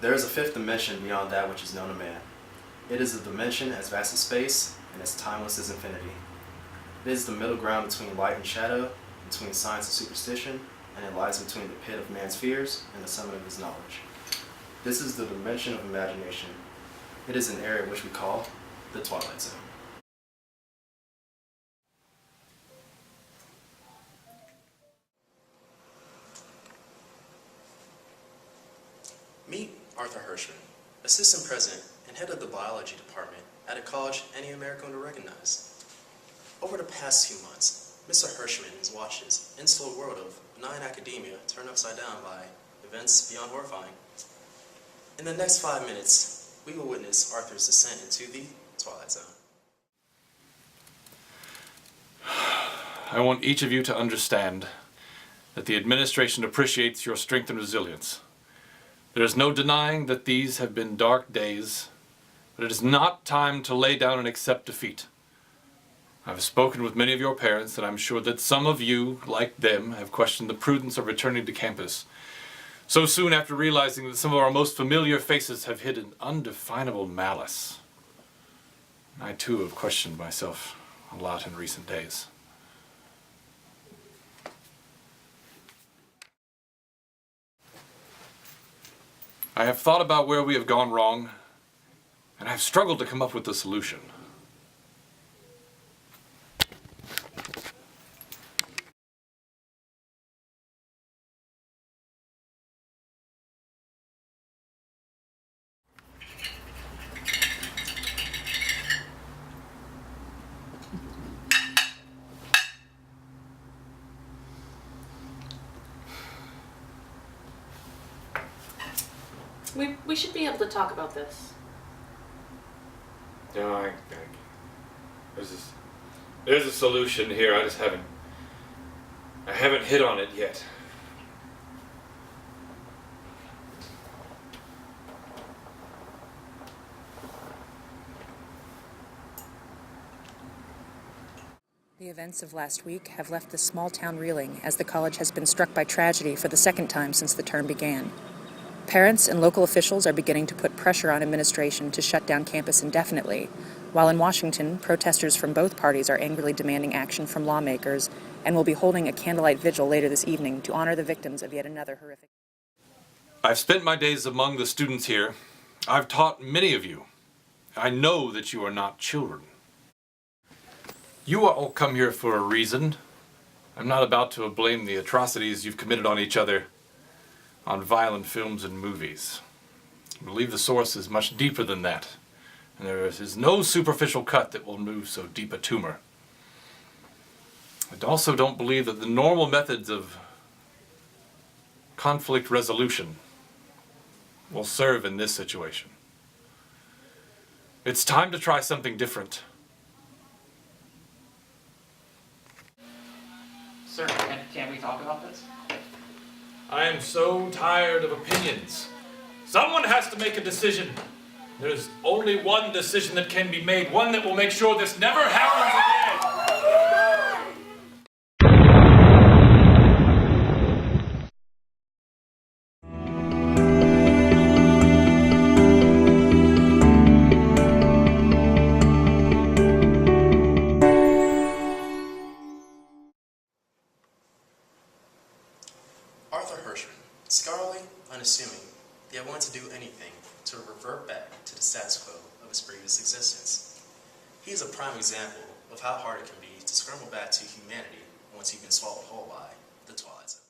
There is a fifth dimension beyond that which is known to man. It is a dimension as vast as space and as timeless as infinity. It is the middle ground between light and shadow, between science and superstition, and it lies between the pit of man's fears and the summit of his knowledge. This is the dimension of imagination. It is an area which we call the Twilight Zone. Meet Arthur Hirschman, assistant president and head of the biology department at a college any American would recognize. Over the past few months, Mr. Hirschman has watched his insular world of benign academia turn upside down by events beyond horrifying. In the next 5 minutes, we will witness Arthur's descent into the Twilight Zone. I want each of you to understand that the administration appreciates your strength and resilience. There is no denying that these have been dark days, but it is not time to lay down and accept defeat. I've spoken with many of your parents, and I'm sure that some of you, like them, have questioned the prudence of returning to campus so soon after realizing that some of our most familiar faces have hidden undefinable malice. I too have questioned myself a lot in recent days. I have thought about where we have gone wrong, and I have struggled to come up with a solution. We should be able to talk about this. No, there's a solution here. I haven't hit on it yet. The events of last week have left the small town reeling as the college has been struck by tragedy for the second time since the term began. Parents and local officials are beginning to put pressure on administration to shut down campus indefinitely, while in Washington, protesters from both parties are angrily demanding action from lawmakers and will be holding a candlelight vigil later this evening to honor the victims of yet another horrific. I've spent my days among the students here. I've taught many of you. I know that you are not children. You all come here for a reason. I'm not about to blame the atrocities you've committed on each other on violent films and movies. I believe the source is much deeper than that, and there is no superficial cut that will move so deep a tumor. I also don't believe that the normal methods of conflict resolution will serve in this situation. It's time to try something different. Sir, can we talk about this? I am so tired of opinions. Someone has to make a decision. There's only one decision that can be made, one that will make sure this never happens again. Arthur Hirschman, scholarly, unassuming, yet willing to do anything to revert back to the status quo of his previous existence. He is a prime example of how hard it can be to scramble back to humanity once you've been swallowed whole by the Twilight Zone.